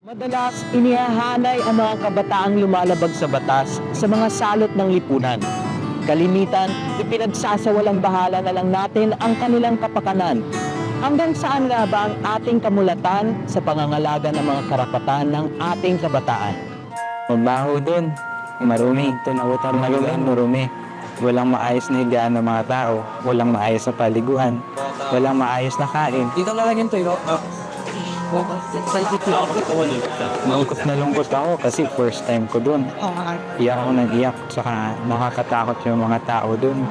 Madalas, inihahanay ang mga kabataang lumalabag sa batas sa mga salot ng lipunan. Kalimitan, ipinagsasawalang bahala na lang natin ang kanilang kapakanan. Hanggang saan nga ba ang ating kamulatan sa pangangalaga ng mga karapatan ng ating kabataan? Mabaho dun. Marumi. Tunagutan na lugar, marumi. Walang maayos na higaan ng mga tao. Walang maayos na paliguan. Walang maayos na kain. Dito na lang yung tuyo. Malungkot na lungkot ako kasi first time ko dun. Iyak ako nang iyak. Saka nakakatakot yung mga tao dun.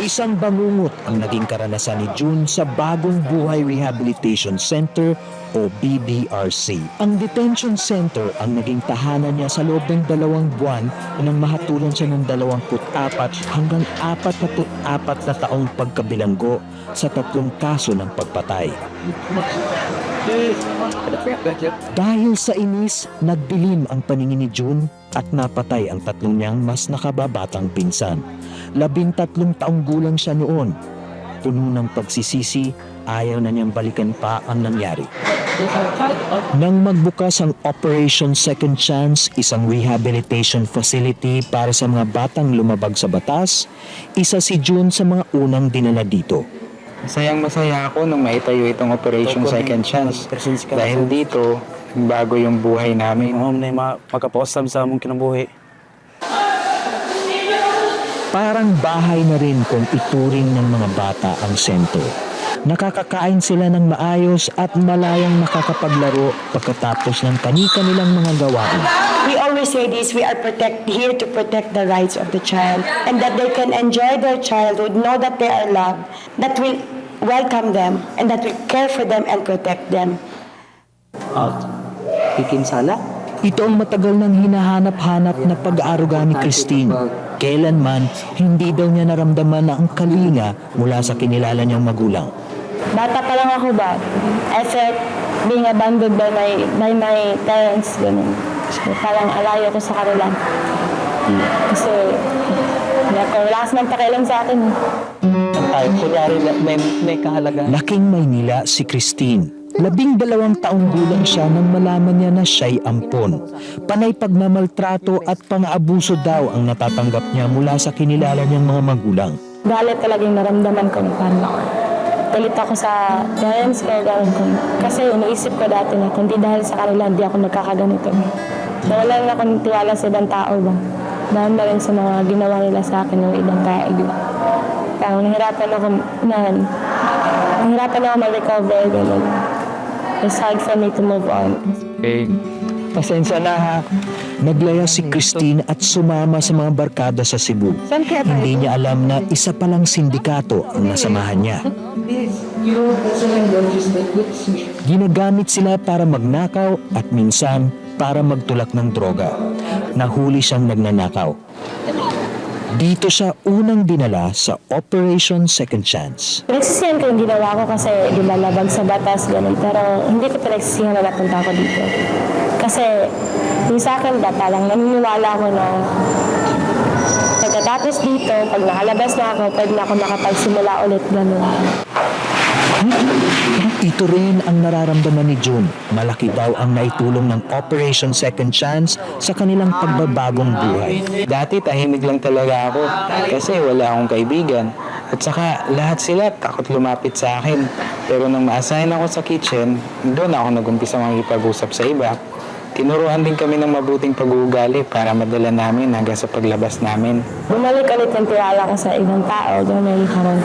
Isang bangungot ang naging karanasan ni June sa Bagong Buhay Rehabilitation Center o BBRC. Ang detention center ang naging tahanan niya sa loob ng 2 buwan nang mahatulan siya ng 24 hanggang 44 na taong pagkabilanggo sa 3 kaso ng pagpatay. Dahil sa inis, nagdilim ang paningin ni June at napatay ang 3 niyang mas nakababatang pinsan. 13 taong gulang siya noon. Puno ng pagsisisi, ayaw na niyang balikan pa ang nangyari. Nang magbukas ang Operation Second Chance, isang rehabilitation facility para sa mga batang lumabag sa batas, isa si June sa mga unang dinala dito. Masayang-masaya ako nung maitayo itong Operation Second Chance. Dahil dito, bago yung buhay namin. Magkapausap sa among kinabuhi. Parang bahay na rin kung ituring ng mga bata ang sentro. Nakakakain sila ng maayos at malayang nakakapaglaro pagkatapos ng kani-kanilang mga gawain. We always say this, we are here to protect the rights of the child and that they can enjoy their childhood, know that they are loved, that we welcome them and that we care for them and protect them. Pikinsala? Ito ang matagal nang hinahanap-hanap na pag-aaruga ni Christine. Kailanman, hindi daw niya naramdaman na ang kalinga mula sa kinilala niyang magulang. Bata pa lang ako ba? I felt being abandoned by my parents, ganun. So, parang alayo ko sa kanila. Kasi wala kasi nang pakialam sa akin. Tayo, kunyari, may kahalaga. Laking Maynila si Christine. 12 taong gulang siya nang malaman niya na siya'y ampon. Panay pagmamaltrato at pang-aabuso daw ang natatanggap niya mula sa kinilala niyang mga magulang. Galit talagang naramdaman ko ni Parang. Galit ako sa parents ko, gawin ko. Kasi iniisip ko dati na kundi dahil sa kanila, hindi ako nagkakaganito. Wala na akong tiwala sa ibang tao ba. Dahil na rin sa mga ginawa nila sa akin ng ibang tao. Kaya nahirapan ako ma-recover. Ganun. It's hard for me to move on. Okay. Pasensya na ha. Naglaya si Christine at sumama sa mga barkada sa Cebu. Hindi niya alam na isa palang sindikato ang nasamahan niya. Ginagamit sila para magnakaw at minsan para magtulak ng droga. Nahuli siyang nagnanakaw. Dito siya unang dinala sa Operation Second Chance. Pinagsisihan ko yung ginawa ko kasi labag sa batas, ganun. Pero hindi ko pinagsisihan na napunta ako dito. Kasi yung sa akin, bata lang, naniniwala ko na pagkatapos dito, pag nakalabas na ako, pwede na ako makapagsimula ulit, ganun. Ito rin ang nararamdaman ni June. Malaki daw ang naitulong ng Operation Second Chance sa kanilang pagbabagong buhay. Dati tahimik lang talaga ako kasi wala akong kaibigan. At saka lahat sila takot lumapit sa akin. Pero nang ma-assign ako sa kitchen, doon ako nag-umpisa makikipag-usap sa iba. Tinuruan din kami ng mabuting pag-uugali para madala namin hanggang sa paglabas namin. Bumalik ulit yung tiwala ko sa ibang tao. Ganun parang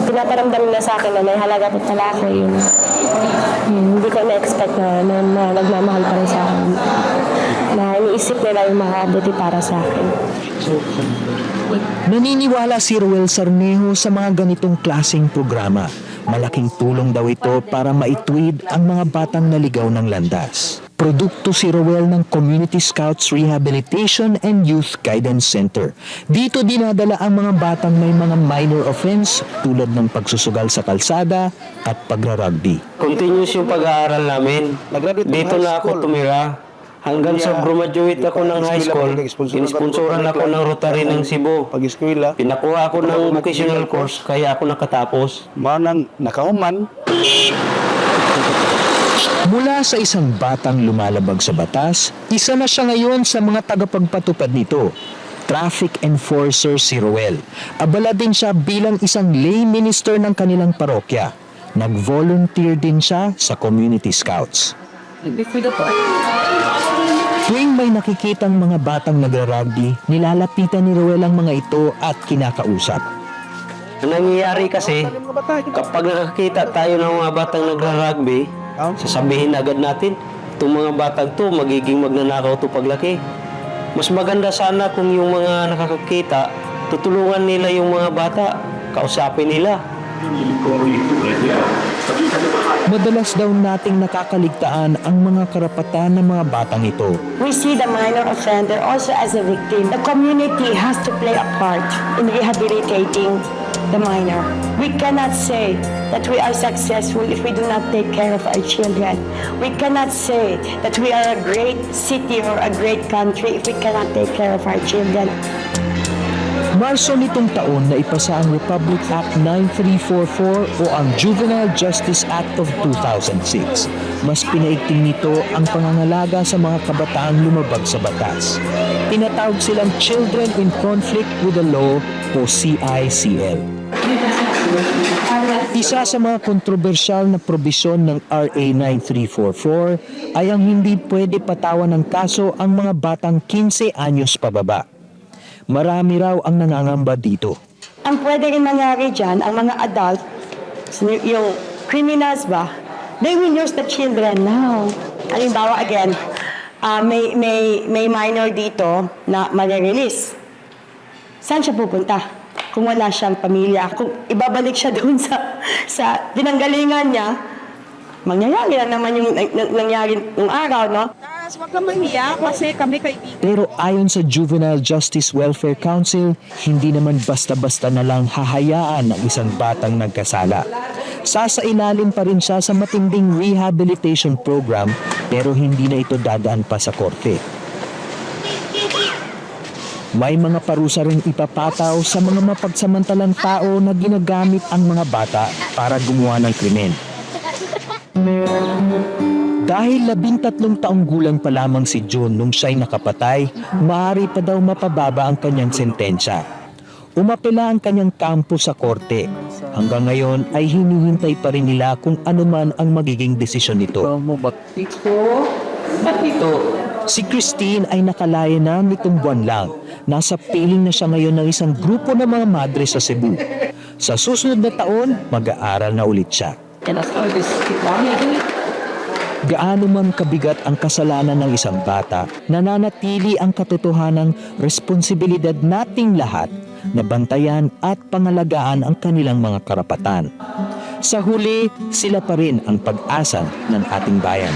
pinaparamdam nila sa akin na may halaga pa pala ako yun. Hindi ko na-expect na nagmamahal pa rin sa akin. Na iniisip nila yung makabuti para sa akin. Naniniwala si Ruel Sarnejo sa mga ganitong klaseng programa. Malaking tulong daw ito para maituwid ang mga batang naligaw ng landas. Produkto si Ruel ng Community Scouts Rehabilitation and Youth Guidance Center. Dito dinadala ang mga batang may mga minor offense tulad ng pagsusugal sa kalsada at pagra-rugby. Continuous yung pag-aaral namin. Dito na ako tumira. Hanggang sa graduate ako ng high school, inisponsoran ako ng Rotary ng Cebu. Pag-eskwela, Pinakuha ako ng vocational course, kaya ako nakatapos. manang nakahuman, Mula sa isang batang lumalabag sa batas, isa na siya ngayon sa mga tagapagpatupad nito. Traffic enforcer si Roel. Abala din siya bilang isang lay minister ng kanilang parokya. Nag-volunteer din siya sa community scouts. Tuwing may nakikitang mga batang nagra-rugby, nilalapitan ni Roel ang mga ito at kinakausap. Ang nangyayari kasi, kapag nakakita tayo ng mga batang nagra-rugby, sasabihin agad natin, itong mga batang to, magiging magnanakaw to paglaki. Mas maganda sana kung yung mga nakakakita, tutulungan nila yung mga bata, kausapin nila. Madalas daw nating nakakaligtaan ang mga karapatan ng mga batang ito. We see the minor offender also as a victim. The community has to play a part in rehabilitating the minor. We cannot say that we are successful if we do not take care of our children. We cannot say that we are a great city or a great country if we cannot take care of our children. Marso nitong taon na ipasa ang Republic Act 9344 o ang Juvenile Justice Act of 2006. Mas pinaigting nito ang pangangalaga sa mga kabataang lumabag sa batas. Tinatawag silang Children in Conflict with the Law o CICL. Isa sa mga kontrobersyal na probisyon ng RA 9344 ay ang hindi pwede patawan ng kaso ang mga batang 15 anyos pababa. Marami raw ang nangangamba dito. Ang pwede rin mangyari dyan, ang mga adult, yung criminals ba, they will use the children now. Halimbawa again, may minor dito na mali-release. Saan siya pupunta? Kung wala siyang pamilya, kung ibabalik siya doon sa pinanggalingan niya, mangyayari lang naman yung nangyari nung araw, no? Huwag kang mahiya kasi kami kaibigan. Pero ayon sa Juvenile Justice Welfare Council, hindi naman basta-basta na lang hahayaan ang isang batang nagkasala. Sasailalim pa rin siya sa matinding rehabilitation program pero hindi na ito dadaan pa sa korte. May mga parusa ring ipapataw sa mga mapagsamantalang tao na ginagamit ang mga bata para gumawa ng krimen. Dahil 13 taong gulang pa lamang si June nung siya'y nakapatay, maaari pa daw mapababa ang kanyang sentensya. Umapela ang kanyang kampo sa korte. Hanggang ngayon ay hinihintay pa rin nila kung ano man ang magiging desisyon nito. Si Christine ay nakalaya na nitong buwan lang. Nasa piling na siya ngayon ng isang grupo ng mga madre sa Cebu. Sa susunod na taon, mag-aaral na ulit siya. Gaano man kabigat ang kasalanan ng isang bata, nananatili ang katotohanang responsibilidad nating lahat na bantayan at pangalagaan ang kanilang mga karapatan. Sa huli, sila pa rin ang pag-asa ng ating bayan.